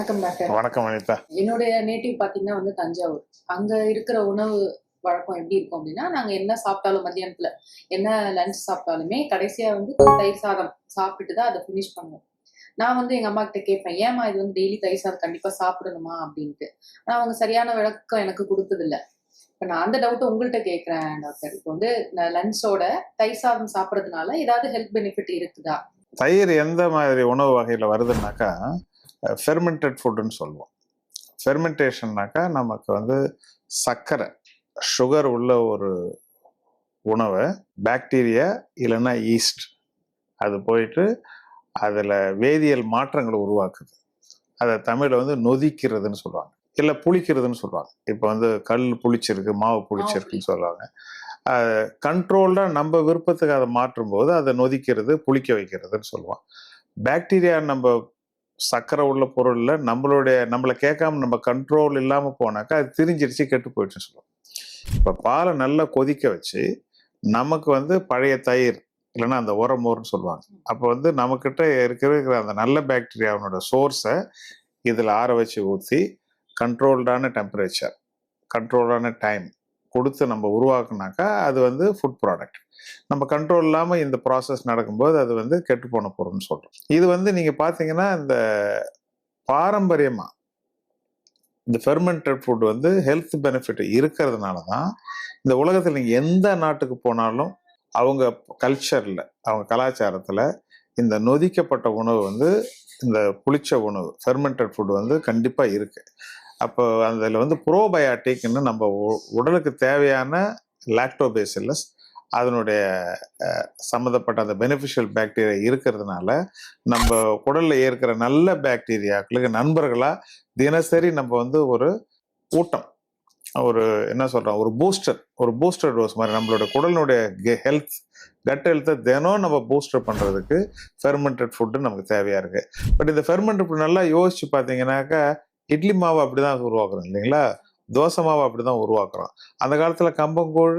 வணக்கம் டாக்டர். வணக்கம் அனிதா. என்னுடைய நேட்டிவ் பாத்தீங்கன்னா தஞ்சாவூர். அங்க இருக்கிற உணவு வழக்கம் எப்படி இருக்கும் அப்படின்னா, நாங்க என்ன சாப்பிட்டாலும் மத்தியானத்துல என்ன லஞ்ச் சாப்பிட்டாலுமே கடைசியா கொஞ்சம் தயிர் சாதம் சாப்பிட்டுட்டு தான் அதை ஃபினிஷ் பண்ணுவோம். நான் எங்க அம்மா கிட்ட கேட்பேன், ஏமா இது டெய்லி தயிர் சாதம் கண்டிப்பா சாப்பிடணுமா அப்படின்ட்டு. ஆனா அவங்க சரியான விளக்கம் எனக்கு கொடுத்தது இல்ல. இப்ப நான் அந்த டவுட் உங்கள்கிட்ட கேட்கிறேன் டாக்டர். இப்போ லஞ்சோட தயிர் சாதம் சாப்பிடறதுனால ஏதாவது ஹெல்த் பெனிஃபிட் இருக்குதா? தயிர் எந்த மாதிரி உணவு வகையில வருதுன்னாக்கா ஃபெர்மெண்டட் ஃபுட்டுன்னு சொல்லுவோம். ஃபெர்மெண்டேஷன்னாக்கா நமக்கு சர்க்கரை சுகர் உள்ள ஒரு உணவை பாக்டீரியா இல்லைன்னா ஈஸ்ட் அது போயிட்டு அதில் வேதியியல் மாற்றங்களை உருவாக்குது. அதை தமிழில் நொதிக்கிறதுன்னு சொல்லுவாங்க, இல்லை புளிக்கிறதுன்னு சொல்லுவாங்க. இப்போ கல் புளிச்சிருக்கு, மாவு புளிச்சிருக்குன்னு சொல்லுவாங்க. கண்ட்ரோல்டாக நம்ம விருப்பத்துக்கு அதை மாற்றும் போது அதை நொதிக்கிறது, புளிக்க வைக்கிறதுன்னு சொல்லுவோம். பாக்டீரியா நம்ம சர்க்கரை உள்ள பொருள்ல நம்மளை கேட்காம நம்ம கண்ட்ரோல் இல்லாமல் போனாக்கா அது திரிஞ்சிருச்சு, கெட்டு போயிடுச்சுன்னு சொல்லுவோம். இப்போ பாலை நல்லா கொதிக்க வச்சு நமக்கு பழைய தயிர் இல்லைன்னா அந்த உரமோர்னு சொல்லுவாங்க. அப்போ நம்மக்கிட்ட இருக்கிற அந்த நல்ல பாக்டீரியாவோட சோர்ஸை இதில் ஆற வச்சு ஊற்றி கண்ட்ரோல்டான டெம்பரேச்சர், கண்ட்ரோல்டான டைம் கொடுத்து நம்ம உருவாக்குனாக்கா அது ஃபுட் ப்ராடக்ட். நம்ம கண்ட்ரோல் இல்லாமல் இந்த ப்ராசஸ் நடக்கும்போது அது கெட்டு போன பொருள்னு சொல்கிறோம். இது நீங்கள் பார்த்தீங்கன்னா இந்த பாரம்பரியமாக இந்த ஃபெர்மெண்டட் ஃபுட் ஹெல்த் பெனிஃபிட் இருக்கிறதுனால தான் இந்த உலகத்தில் நீங்கள் எந்த நாட்டுக்கு போனாலும் அவங்க கல்ச்சரில், அவங்க கலாச்சாரத்தில் இந்த நொதிக்கப்பட்ட உணவு இந்த புளிச்ச உணவு ஃபெர்மெண்டட் ஃபுட் கண்டிப்பாக இருக்குது. அப்போ அதில் ப்ரோபயாட்டிக்னு நம்ம உடலுக்கு தேவையான லாக்டோபேசிலஸ் அதனுடைய சம்மந்தப்பட்ட அந்த பெனிஃபிஷியல் பாக்டீரியா இருக்கிறதுனால நம்ம உடலில் இருக்கிற நல்ல பாக்டீரியாக்களுக்கு நண்பர்களாக தினசரி நம்ம ஒரு ஊட்டம், ஒரு என்ன சொல்கிறோம், ஒரு பூஸ்டர் டோஸ் மாதிரி நம்மளோட குடலினுடைய கட் ஹெல்த்தை தினம் நம்ம பூஸ்டர் பண்ணுறதுக்கு ஃபெர்மெண்டட் ஃபுட்டு நமக்கு தேவையாக இருக்குது. பட் இந்த ஃபெர்மெண்டட் ஃபுட் நல்லா யோசிச்சு பார்த்தீங்கன்னாக்கா இட்லி மாவு அப்படி தான் உருவாக்குறோம் இல்லைங்களா, தோசை மாவு அப்படி தான் உருவாக்குறோம். அந்த காலத்தில் கம்பங்கூழ்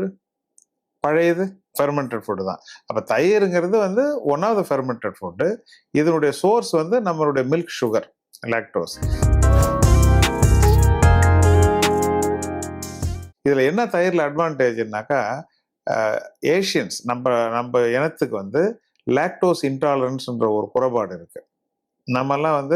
பழையது ஃபெர்மெண்டட் ஃபுட்டு தான். அப்போ தயிருங்கிறது one of the fermented food. இதனுடைய சோர்ஸ் நம்மளுடைய மில்க் சுகர், லாக்டோஸ். இதில் என்ன தயிரில் அட்வான்டேஜ்னாக்கா ஏஷியன்ஸ் நம்ம இனத்துக்கு லாக்டோஸ் இன்டாலரன்ஸ்ன்ற ஒரு குறைபாடு இருக்குது. நம்மெல்லாம்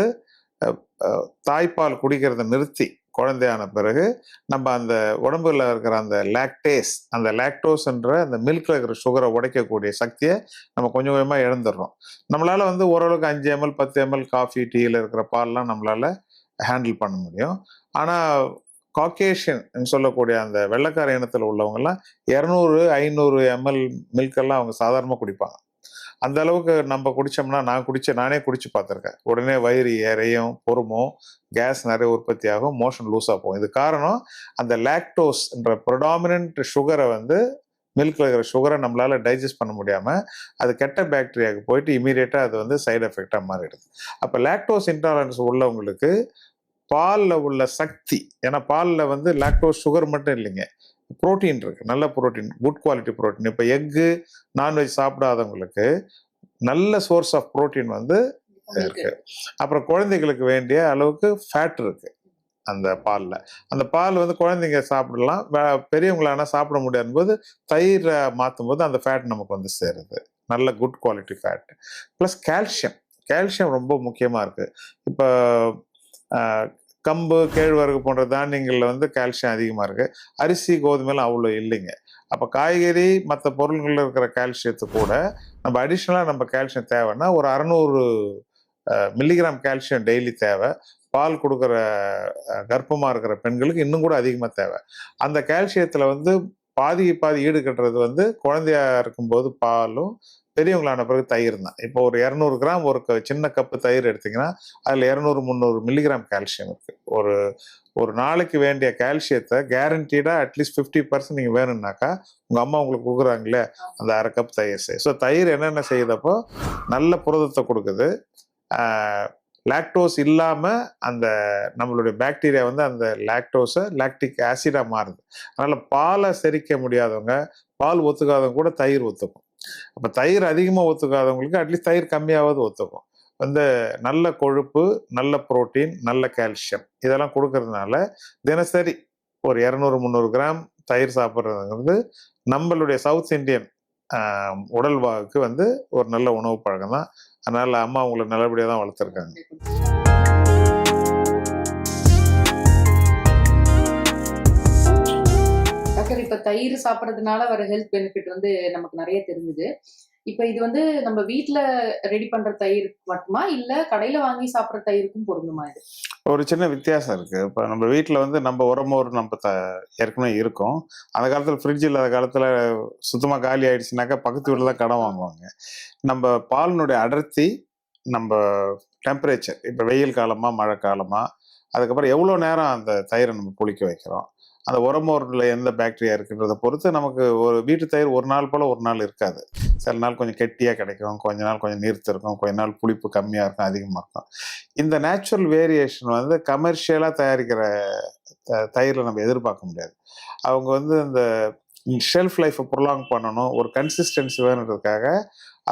தாய்ப்பால் குடிக்கிறத நிறுத்தி குழந்தையான பிறகு நம்ம அந்த உடம்புல இருக்கிற அந்த லாக்டோஸ்ன்ற அந்த மில்க்ல இருக்கிற சுகரை உடைக்கக்கூடிய சக்தியை நம்ம கொஞ்சம் கொஞ்சமாக இழந்துடுறோம். நம்மளால ஓரளவுக்கு 5 ml 10 ml காஃபி டீயில் இருக்கிற பால்லாம் நம்மளால ஹேண்டில் பண்ண முடியும். ஆனால் காக்கேஷியன் சொல்லக்கூடிய அந்த வெள்ளைக்கார இனத்தில் உள்ளவங்கெல்லாம் 200 500 ml மில்கெல்லாம் அவங்க சாதாரணமாக குடிப்பாங்க. அந்த அளவுக்கு நம்ம குடித்தோம்னா, நானே குடிச்சு பார்த்துருக்கேன். உடனே வயிறு எறையும், பொறுமும், கேஸ் நிறைய உற்பத்தி ஆகும், மோஷன் லூஸாக போகும். இது காரணம் அந்த லாக்டோஸ்ன்ற ப்ரொடாமினன்ட் சுகரை மில்கில் இருக்கிற சுகரை நம்மளால டைஜஸ்ட் பண்ண முடியாமல் அது கெட்ட பாக்டீரியாவுக்கு போயிட்டு இமீடியட்டாக அது சைடு எஃபெக்டாக மாறிடுது. அப்போ லாக்டோஸ் இன்டாலரன்ஸ் உள்ளவங்களுக்கு பாலில் உள்ள சக்தி, ஏன்னா பாலில் லாக்டோஸ் சுகர் மட்டும் இல்லைங்க, புரோட்டீன் இருக்கு, நல்ல புரோட்டீன், குட் குவாலிட்டி புரோட்டீன். இப்போ எக்கு நான்வெஜ் சாப்பிடாதவங்களுக்கு நல்ல சோர்ஸ் ஆஃப் புரோட்டீன் இருக்கு. அப்புறம் குழந்தைகளுக்கு வேண்டிய அளவுக்கு ஃபேட் இருக்கு அந்த பாலில். அந்த பால் குழந்தைங்க சாப்பிடலாம், பெரியவங்களான சாப்பிட முடியாத போது தயிரை மாற்றும் போது அந்த ஃபேட் நமக்கு சேருது, நல்ல good quality fat. Plus calcium ரொம்ப முக்கியமாக இருக்குது. இப்போ கம்பு, கேழ்வரகு போன்ற தானியங்களில் கால்சியம் அதிகமாக இருக்குது. அரிசி, கோதுமைலாம் அவ்வளோ இல்லைங்க. அப்போ காய்கறி மற்ற பொருள்களில் இருக்கிற கால்சியத்து கூட நம்ம அடிஷ்னலாக நம்ம கால்சியம் தேவைன்னா ஒரு 600 மில்லிகிராம் கால்சியம் டெய்லி தேவை. பால் கொடுக்குற கர்ப்பமாக இருக்கிற பெண்களுக்கு இன்னும் கூட அதிகமாக தேவை. அந்த கால்சியத்தில் பாதி ஈடு கட்டுறது குழந்தையா இருக்கும்போது பாலும், பெரியவங்களான பிறகு தயிர் தான். இப்போ ஒரு 200 கிராம் ஒரு சின்ன கப்பு தயிர் எடுத்தீங்கன்னா அதில் 200-300 மில்லிகிராம் கால்சியம் இருக்குது. ஒரு நாளைக்கு வேண்டிய கால்சியத்தை கேரண்டீடாக அட்லீஸ்ட் 50% நீங்கள் வேணும்னாக்கா உங்கள் அம்மா உங்களுக்கு கொடுக்குறாங்களே அந்த 1/2 கப் தயிர் ஸோ தயிர் என்னென்ன செய்யுதப்போ நல்ல புரதத்தை கொடுக்குது. லாக்டோஸ் இல்லாமல் அந்த நம்மளுடைய பாக்டீரியா அந்த லாக்டோஸை லாக்டிக் ஆசிடாக மாறுது. அதனால் பாலை செரிக்க முடியாதவங்க, பால் ஒத்துக்காதவங்க கூட தயிர் ஒத்துக்கும். அப்போ தயிர் அதிகமாக ஒத்துக்காதவங்களுக்கு அட்லீஸ்ட் தயிர் கம்மியாவது ஒத்துக்கும். வந்து நல்ல கொழுப்பு, நல்ல புரோட்டீன், நல்ல கால்சியம் இதெல்லாம் கொடுக்கறதுனால தினசரி ஒரு 200, 300 கிராம் தயிர் சாப்பிட்றதுங்கிறது நம்மளுடைய சவுத் இந்தியன் உடல்வாகுக்கு வந்து ஒரு நல்ல உணவு பழக்கம் தான். அதனால அம்மா உங்களை நல்லபடியாக தான் வளர்த்துருக்காங்க. டாக்டர், இப்ப தயிர் சாப்பிடறதுனால வர ஹெல்த் பெனிஃபிட் வந்து நமக்கு நிறைய தெரிஞ்சுது. இப்ப இது வந்து நம்ம வீட்ல ரெடி பண்ற தயிர் மட்டுமா, இல்ல கடையில வாங்கி சாப்பிடுற தயிருக்கும் பொருந்துமா இது? ஒரு சின்ன வித்தியாசம் இருக்கு. இப்போ நம்ம வீட்டில் வந்து நம்ம உரமோர் நம்ம ஏற்கனவே இருக்கும். அந்த காலத்தில் ஃப்ரிட்ஜ் இல்லாத காலத்தில் சுத்தமாக காலி ஆயிடுச்சுனாக்கா பக்கத்து வீட்டில் தான் கடன் வாங்குவாங்க. நம்ம பாலினுடைய அடர்த்தி, நம்ம டெம்பரேச்சர், இப்போ வெயில் காலமா மழை காலமா, அதுக்கப்புறம் எவ்வளோ நேரம் அந்த தயிரை நம்ம புளிக்க வைக்கிறோம், அந்த உரமோரில் எந்த பாக்டீரியா இருக்குன்றதை பொறுத்து நமக்கு ஒரு வீட்டு தயிர் ஒரு நாள் போல் ஒரு நாள் இருக்காது. சில நாள் கொஞ்சம் கெட்டியாக கிடைக்கும், கொஞ்ச நாள் கொஞ்சம் நீர்த்து இருக்கும், கொஞ்ச நாள் புளிப்பு கம்மியாக இருக்கும், அதிகமாக இருக்கும். இந்த நேச்சுரல் வேரியேஷன் வந்து கமர்ஷியலாக தயாரிக்கிற தயிரில் நம்ம எதிர்பார்க்க முடியாது. அவங்க வந்து இந்த ஷெல்ஃப் லைஃப்பை ப்ரொலாங் பண்ணணும், ஒரு கன்சிஸ்டன்சி வேணுன்றதுக்காக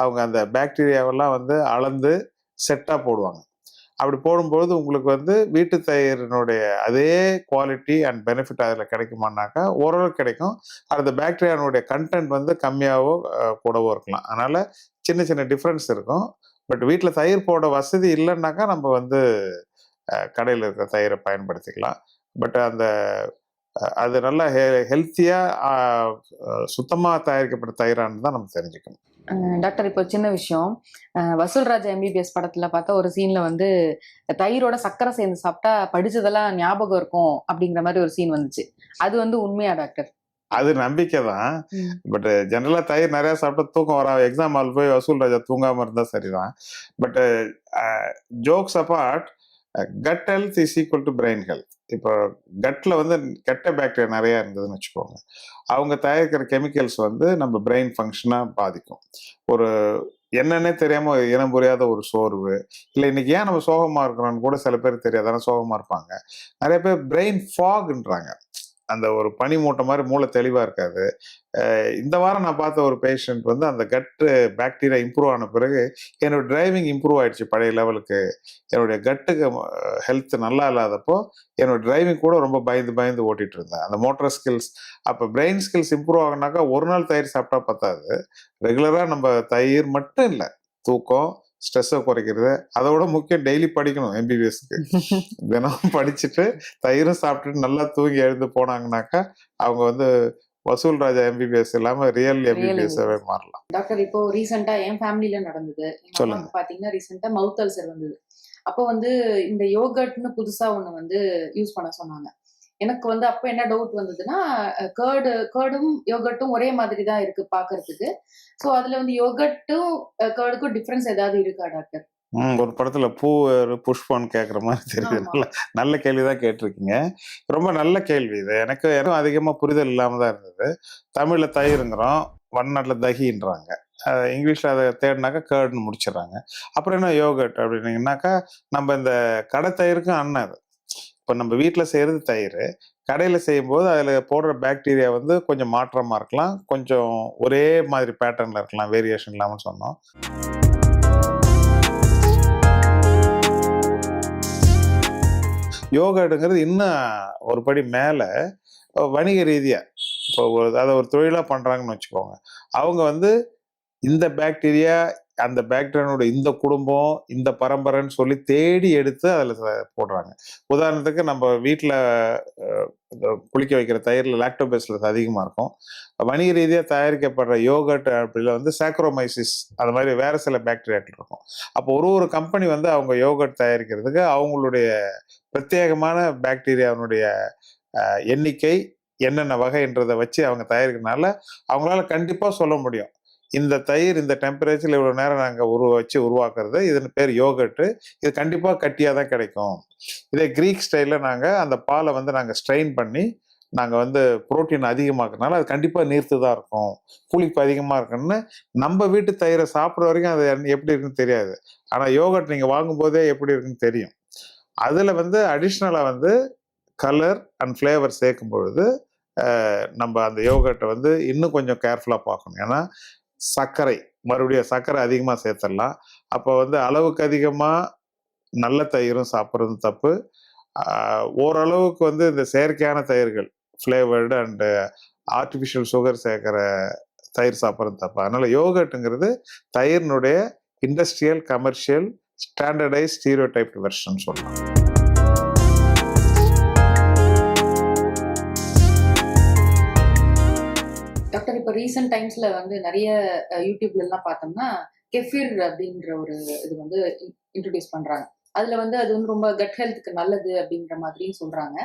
அவங்க அந்த பாக்டீரியாவெல்லாம் வந்து அளந்து செட்டாக போடுவாங்க. அப்படி போடும்போது உங்களுக்கு வந்து வீட்டு தயிரினுடைய அதே குவாலிட்டி அண்ட் பெனிஃபிட் அதில் கிடைக்குமானாக்கா ஓரளவு கிடைக்கும். அந்த பாக்டீரியானுடைய கண்டென்ட் வந்து கம்மியாகவோ கூடவோ இருக்கலாம். அதனால் சின்ன சின்ன டிஃப்ரென்ஸ் இருக்கும். பட் வீட்டில் தயிர் போட வசதி இல்லைன்னாக்கா நம்ம வந்து கடையில் இருக்கிற தயிரை பயன்படுத்திக்கலாம். பட் அந்த அது நல்லா ஹெல்த்தியாக சுத்தமாக தயாரிக்கப்பட்ட தயிரானு தான் நம்ம தெரிஞ்சுக்கணும். டாக்டர், இப்போ சின்ன விஷயம், வசூல் ராஜா எம்பிபிஎஸ் படத்துல பார்த்தா ஒரு சீன்ல வந்து தயிரோட சர்க்கரை சேர்ந்து சாப்பிட்டா படிச்சதெல்லாம் ஞாபகம் இருக்கும் அப்படிங்கிற மாதிரி ஒரு சீன் வந்துச்சு. அது வந்து உண்மையா டாக்டர்? அது நம்பிக்கை தான். பட் ஜெனரலா தயிர் நிறைய சாப்பிட்டா தூக்கம் வராது. எக்ஸாம் ஹால் போய் வசூல் ராஜா தூங்காம இருந்தா சரிதான். But jokes abort, cut health is equal to brain health. இப்போ கட்ல வந்து கெட்ட பாக்டீரியா நிறைய இருந்ததுன்னு வச்சுக்கோங்க, அவங்க தயாரிக்கிற கெமிக்கல்ஸ் வந்து நம்ம பிரெயின் ஃபங்க்ஷனை பாதிக்கும். ஒரு என்னன்னே தெரியாம இனம் புரியாத ஒரு சோர்வு, இல்லை இன்னைக்கு ஏன் நம்ம சோகமா இருக்கிறோம்னு கூட சில பேர் தெரியாதானே சோகமா இருப்பாங்க. நிறைய பேர் பிரெயின் ஃபாக்ன்றாங்க, அந்த ஒரு பனி மூட்டை மாதிரி மூளை தெளிவா இருக்காது. இந்த வாரம் நான் பார்த்த ஒரு பேஷண்ட் வந்து அந்த கட்டு பாக்டீரியா இம்ப்ரூவ் ஆன பிறகு என்னோட டிரைவிங் இம்ப்ரூவ் ஆயிடுச்சு பழைய லெவலுக்கு. என்னுடைய கட்டுக்கு ஹெல்த் நல்லா இல்லாதப்போ என்னோட டிரைவிங் கூட ரொம்ப பயந்து பயந்து ஓட்டிட்டு இருந்தேன். அந்த மோட்டார் ஸ்கில்ஸ், அப்போ பிரெயின் ஸ்கில்ஸ் இம்ப்ரூவ் ஆகுனாக்கா ஒரு நாள் தயிர் சாப்பிட்டா பத்தாது. ரெகுலராக நம்ம தயிர் மட்டும் இல்லை, தூக்கம், ஸ்ட்ரெஸ்ஸை குறைக்கிறது, அதோட முக்கியம் டெய்லி படிக்கணும். எம்பிபிஎஸ்க்கு தினம் படிச்சுட்டு தயிரும் சாப்பிட்டுட்டு நல்லா தூங்கி எழுந்து போனாங்கனாக்கா அவங்க வந்து வசூல் ராஜா எம்பிபிஎஸ் இல்லாம ரியல் எம்பிபிஎஸ்ஸாவே மாறலாம். டாக்டர், இப்போ ரீசெண்டா என் ஃபேமிலில நடந்தது. சொல்லுங்க. பாத்தீங்கன்னா ரீசெண்டா மவுத் அல்சர் வந்தது. அப்போ வந்து இந்த யோகர்ட்னு புதுசா ஒண்ணு வந்து யூஸ் பண்ண சொன்னாங்க. எனக்கு வந்து அப்ப என்ன டவுட் வந்ததுன்னா, கேர்டும் யோகர்ட்டும் ஒரே மாதிரி தான் இருக்கு பாக்குறதுக்கு. சோ அதுல வந்து யோகர்ட்டும் கேர்டுக்கும் டிஃபரன்ஸ் ஏதாவது இருக்கா டாக்டர்? ஒரு படத்துல பூ புஷ்பம்னு கேட்குற மாதிரி தெரியுது. நல்ல நல்ல கேள்விதான் கேட்டிருக்கீங்க. ரொம்ப நல்ல கேள்வி இது. எனக்கு அதிகமா புரிதல் இல்லாம தான் இருந்தது. தமிழ்ல தயிருங்கிறோம், வடநாட்டுல தகின்றாங்க, இங்கிலீஷ்ல அதை தேடினாக்கா கேர்டுன்னு முடிச்சிடறாங்க. அப்புறம் என்ன யோகர்ட் அப்படின்னீங்கன்னாக்கா நம்ம இந்த கடை தயிருக்கும் அண்ணன் அது. இப்போ நம்ம வீட்டில் செய்கிறது தயிர், கடையில் செய்யும்போது அதில் போடுற பாக்டீரியா வந்து கொஞ்சம் மாற்றமாக இருக்கலாம், கொஞ்சம் ஒரே மாதிரி பேட்டர்னில் இருக்கலாம், வேரியேஷன் இல்லாமல் சொன்னோம். யோகாடுங்கிறது இன்னும் ஒரு படி மேலே வணிக ரீதியாக இப்போ அதை ஒரு தொழிலாக பண்ணுறாங்கன்னு வச்சுக்கோங்க. அவங்க வந்து இந்த பாக்டீரியா, அந்த பாக்டீரியானோட இந்த குடும்பம், இந்த பரம்பரைன்னு சொல்லி தேடி எடுத்து அதில் போடுறாங்க. உதாரணத்துக்கு நம்ம வீட்டில் புளிக்க வைக்கிற தயிரில் லாக்டோபேசிலஸ் அதிகமாக இருக்கும். வணிக ரீதியாக தயாரிக்கப்படுற யோகர்ட் அப்படில வந்து சாக்ரோமைசிஸ், அது மாதிரி வேற சில பாக்டீரியாக்கள் இருக்கும். அப்போ ஒரு கம்பெனி வந்து அவங்க யோகர்ட் தயாரிக்கிறதுக்கு அவங்களுடைய பிரத்யேகமான பாக்டீரியாவினுடைய எண்ணிக்கை என்னென்ன வகைன்றதை வச்சு அவங்க தயாரிக்கிறதுனால அவங்களால கண்டிப்பாக சொல்ல முடியும், இந்த தயிர் இந்த டெம்பரேச்சரில் இவ்வளோ நேரம் நாங்கள் வச்சு உருவாக்குறது, இதன் பேர் யோகர்ட்டு, இது கண்டிப்பாக கட்டியாக தான் கிடைக்கும். இதே கிரீக் ஸ்டைலில் நாங்கள் அந்த பாலை வந்து நாங்கள் ஸ்ட்ரெயின் பண்ணி நாங்கள் வந்து புரோட்டீன் அதிகமாக்குறதுனால அது கண்டிப்பாக நீர்த்து தான் இருக்கும், புளிப்பு அதிகமாக இருக்குன்னு நம்ம வீட்டு தயிரை சாப்பிட்ற வரைக்கும் அது எப்படி இருக்குன்னு தெரியாது. ஆனால் யோகர்ட் நீங்கள் வாங்கும்போதே எப்படி இருக்குன்னு தெரியும். அதில் வந்து அடிஷ்னலாக வந்து கலர் அண்ட் ஃப்ளேவர் சேர்க்கும் பொழுது நம்ம அந்த யோகர்ட்டை வந்து இன்னும் கொஞ்சம் கேர்ஃபுல்லாக பார்க்கணும். ஏன்னா சர்க்கரை மறுபடியும் சர்க்கரை அதிகமாக சேர்த்துடலாம். அப்போ வந்து அளவுக்கு அதிகமாக நல்ல தயிரும் சாப்பிட்றதும் தப்பு. ஓரளவுக்கு வந்து இந்த செயற்கையான தயிர்கள், ஃப்ளேவர்டு அண்டு ஆர்டிஃபிஷியல் சுகர் சேர்க்குற தயிர் சாப்பிட்றது தப்பு. அதனால யோகர்ட்டுங்கிறது தயிரினுடைய இண்டஸ்ட்ரியல், கமர்ஷியல், ஸ்டாண்டர்டைஸ், ஸ்டீரியோடைப்டு வெர்ஷன் சொல்லலாம். டாக்டர், இப்போ ரீசெண்ட் டைம்ஸ்ல வந்து நிறைய யூடியூப்ல எல்லாம் பார்த்தோம்னா கெஃபிர் அப்படின்ற ஒரு இது வந்து இன்ட்ரடியூஸ் பண்றாங்க. அதுல வந்து அது வந்து ரொம்ப கட் ஹெல்த்துக்கு நல்லது அப்படின்ற மாதிரியும் சொல்றாங்க.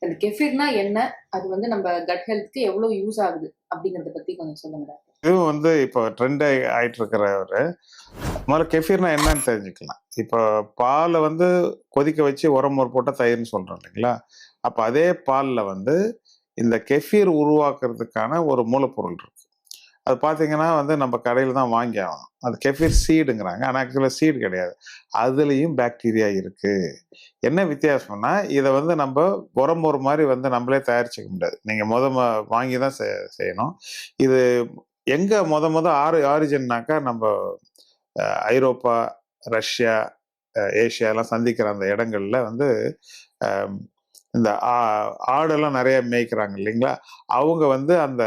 அந்த கெஃபிர்னா என்ன, அது வந்து நம்ம கட் ஹெல்த்துக்கு எவ்வளவு யூஸ் ஆகுது அப்படிங்கறத பத்தி கொஞ்சம் சொல்லுங்க டாக்டர். இதுவும் வந்து இப்போ ட்ரெண்ட் ஆயிட்டு இருக்கிற ஒரு முதல்ல கெஃபீர்னா என்னன்னு தெரிஞ்சுக்கலாம். இப்போ பாலை வந்து கொதிக்க வச்சு உரம் போட்டால் தயிர்னு சொல்றோம் இல்லைங்களா? அப்போ அதே பாலில் வந்து இந்த கெஃபீர் உருவாக்குறதுக்கான ஒரு மூலப்பொருள் இருக்கு. அது பார்த்தீங்கன்னா வந்து நம்ம கடையில் தான் வாங்கி ஆகணும். அது கெஃபீர் சீடுங்கிறாங்க, ஆனால் ஆக்சுவலாக சீடு கிடையாது. அதுலேயும் பாக்டீரியா இருக்கு. என்ன வித்தியாசம்னா, இதை வந்து நம்ம உரம் ஒரு மாதிரி வந்து நம்மளே தயாரிச்சுக்க முடியாது. நீங்கள் வாங்கி தான் செய்யணும். இது எங்க ஆரிஜின்னாக்கா நம்ம ஐரோப்பா, ரஷ்யா, ஏஷியா எல்லாம் சந்திக்கிற அந்த இடங்கள்ல வந்து இந்த ஆடெல்லாம் நிறைய மேய்க்கிறாங்க இல்லைங்களா? அவங்க வந்து அந்த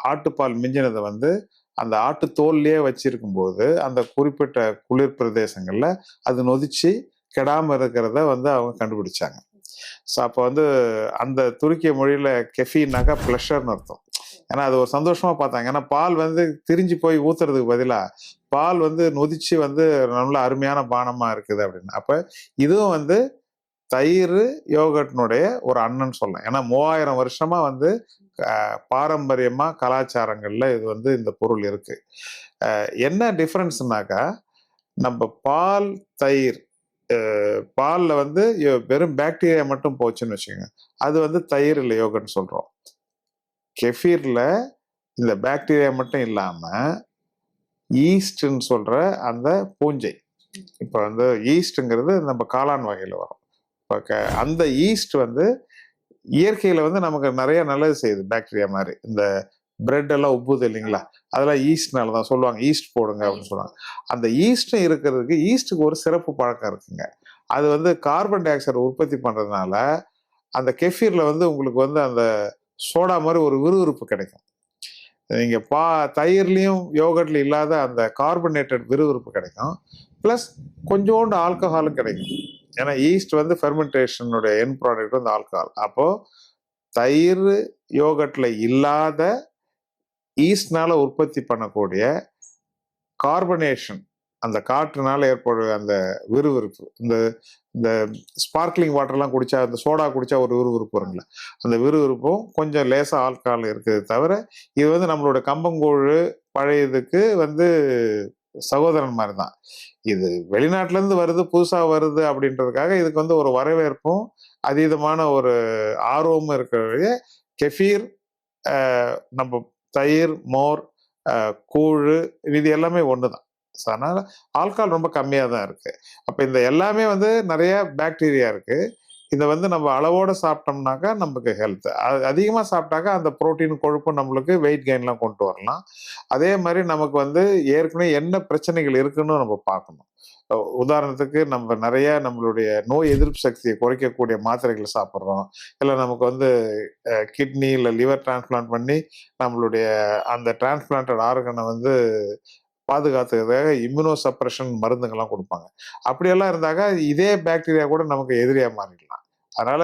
ஆட்டுப்பால் மிஞ்சினதை வந்து அந்த ஆட்டு தோல்லையே வச்சிருக்கும் போது அந்த குறிப்பிட்ட குளிர் பிரதேசங்கள்ல அது நொதிச்சு கெடாம இருக்கிறத வந்து அவங்க கண்டுபிடிச்சாங்க. ஸோ அப்போ வந்து அந்த துருக்கிய மொழியில கெஃபின்னாக்கா ப்ளஷர்னு அர்த்தம். ஏன்னா அது ஒரு சந்தோஷமா பார்த்தாங்க. ஏன்னா பால் வந்து திரிஞ்சு போய் ஊத்துறதுக்கு பதிலாக பால் வந்து நொதிச்சு வந்து நல்ல அருமையான பானமா இருக்குது அப்படின்னு. அப்ப இதுவும் வந்து தயிர் யோகர்ட்னுடைய ஒரு அண்ணன் சொல்லலாம். ஏன்னா 3000 வருஷமா வந்து பாரம்பரியமா கலாச்சாரங்கள்ல இது வந்து இந்த பொருள் இருக்கு. என்ன டிஃபரன்ஸ்னாக்கா, நம்ம பால், தயிர், பால்ல வந்து வெறும் பாக்டீரியா மட்டும் போச்சுன்னு வச்சுக்கோங்க, அது வந்து தயிர் இல்லை யோகர்ட்னு சொல்றோம். கெஃபீர்ல இந்த பாக்டீரியா மட்டும் இல்லாம ஈஸ்ட்ன்னு சொல்ற அந்த பூஞ்சை, இப்போ வந்து ஈஸ்ட்ங்கிறது நம்ம காளான் வகையில வரும். அந்த ஈஸ்ட் வந்து இயற்கையில வந்து நமக்கு நிறைய நல்லது செய்யுது. பாக்டீரியா மாதிரி இந்த பிரெட் எல்லாம் உப்புது இல்லைங்களா, அதெல்லாம் ஈஸ்ட்னால தான் சொல்லுவாங்க, ஈஸ்ட் போடுங்க அப்படின்னு சொல்லுவாங்க. அந்த ஈஸ்டும் இருக்கிறதுக்கு ஈஸ்ட்டுக்கு ஒரு சிறப்பு பழக்கம் இருக்குங்க. அது வந்து கார்பன் டை ஆக்சைடு உற்பத்தி பண்றதுனால அந்த கெஃபீர்ல வந்து உங்களுக்கு வந்து அந்த சோடா மாதிரி ஒரு விறுவிறுப்பு கிடைக்கும். நீங்க தயிர்லயும் யோகர்ட்ல இல்லாத அந்த கார்பனேட்டட் விறுவிறுப்பு கிடைக்கும். பிளஸ் கொஞ்சோண்டு ஆல்கஹாலும் கிடைக்கும். ஏன்னா ஈஸ்ட் வந்து ஃபெர்மெண்டேஷனுடைய எண்ட் ப்ராடக்ட் வந்து ஆல்கஹால். அப்போ தயிர் யோகர்ட்ல இல்லாத ஈஸ்ட்னால உற்பத்தி பண்ணக்கூடிய கார்பனேஷன், அந்த காற்றுனால ஏற்படுற அந்த விறுவிறுப்பு, இந்த இந்த ஸ்பார்க்லிங் வாட்டர்லாம் குடிச்சா, அந்த சோடா குடிச்சா ஒரு விறுவிறுப்பு வருங்களா, அந்த விறுவிறுப்பும் கொஞ்சம் லேசா ஆல்கஹால் இருக்குது. தவிர இது வந்து நம்மளோட கம்பங்கூழ் பழையதுக்கு வந்து சகோதரன் மாதிரி தான். இது வெளிநாட்டுல இருந்து வருது, புதுசா வருது அப்படின்றதுக்காக இதுக்கு வந்து ஒரு வரவேற்பும் அதீதமான ஒரு ஆர்வமும் இருக்கிற கெஃபீர், நம்ம தயிர், மோர், கூழ், இது எல்லாமே ஒண்ணுதான். அதனால ஆல்கஹால் ரொம்ப கம்மியா தான் இருக்கு. அப்ப இந்த எல்லாமே வந்து நிறைய பாக்டீரியா இருக்கு. இதை வந்து நம்ம அளவோட சாப்பிட்டோம்னாக்கா நமக்கு ஹெல்த். அதிகமா சாப்பிட்டாக்கா அந்த புரோட்டீன், கொழுப்பு நம்மளுக்கு வெயிட் கெயின்லாம் கொண்டு வரலாம். அதே மாதிரி நமக்கு வந்து ஏற்கனவே என்ன பிரச்சனைகள் இருக்குன்னு நம்ம பார்க்கணும். உதாரணத்துக்கு நம்ம நிறைய நம்மளுடைய நோய் எதிர்ப்பு சக்தியை குறைக்கக்கூடிய மாத்திரைகளை சாப்பிட்றோம். இல்லை நமக்கு வந்து கிட்னி இல்லை லிவர் டிரான்ஸ்பிளான்ட் பண்ணி நம்மளுடைய அந்த டிரான்ஸ்பிளான்டட் ஆர்கனை வந்து பாதுகாத்துக்கிறதுக்காக இம்யூனோ சப்ரஷன் மருந்துகள்லாம் கொடுப்பாங்க. அப்படியெல்லாம் இருந்தாக்க இதே பாக்டீரியா கூட நமக்கு எதிரியா மாறிடலாம். அதனால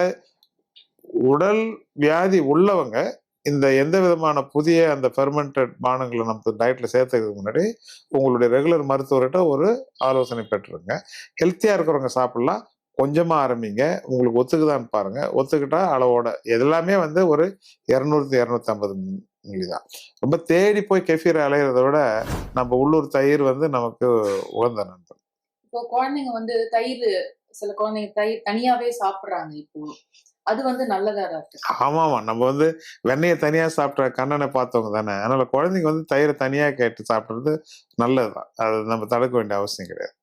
உடல் வியாதி உள்ளவங்க இந்த எந்த விதமான புதிய அந்த ஃபெர்மெண்டட் பானங்களை நம்ம டயட்ல சேர்த்துக்கிறதுக்கு முன்னாடி உங்களுடைய ரெகுலர் மருத்துவர்கிட்ட ஒரு ஆலோசனை பெற்றுருங்க. ஹெல்த்தியா இருக்கிறவங்க சாப்பிடலாம், கொஞ்சமா ஆரம்பிங்க, உங்களுக்கு ஒத்துக்குதான்னு பாருங்க. ஒத்துக்கிட்டா அளவோட, எல்லாமே வந்து ஒரு 200-250 மில்லி தான். ரொம்ப தேடி போய் கெஃபீர் அலையிறத விட நம்ம உள்ளூர் தயிர் வந்து நமக்கு உகந்த நண்பன். இப்போ குழந்தைங்க வந்து தயிர், சில குழந்தைங்க தயிர் தனியாவே சாப்பிடுறாங்க. இப்போ அது வந்து நல்லதா டாக்டர்? ஆமா, நம்ம வந்து வெண்ணெயை தனியா சாப்பிட்ட கண்ணனை பார்த்தவங்க தானே. அதனால குழந்தைங்க வந்து தயிரை தனியா கேட்டு சாப்பிடுறது நல்லதுதான். அது நம்ம தடுக்க வேண்டிய அவசியம் கிடையாது.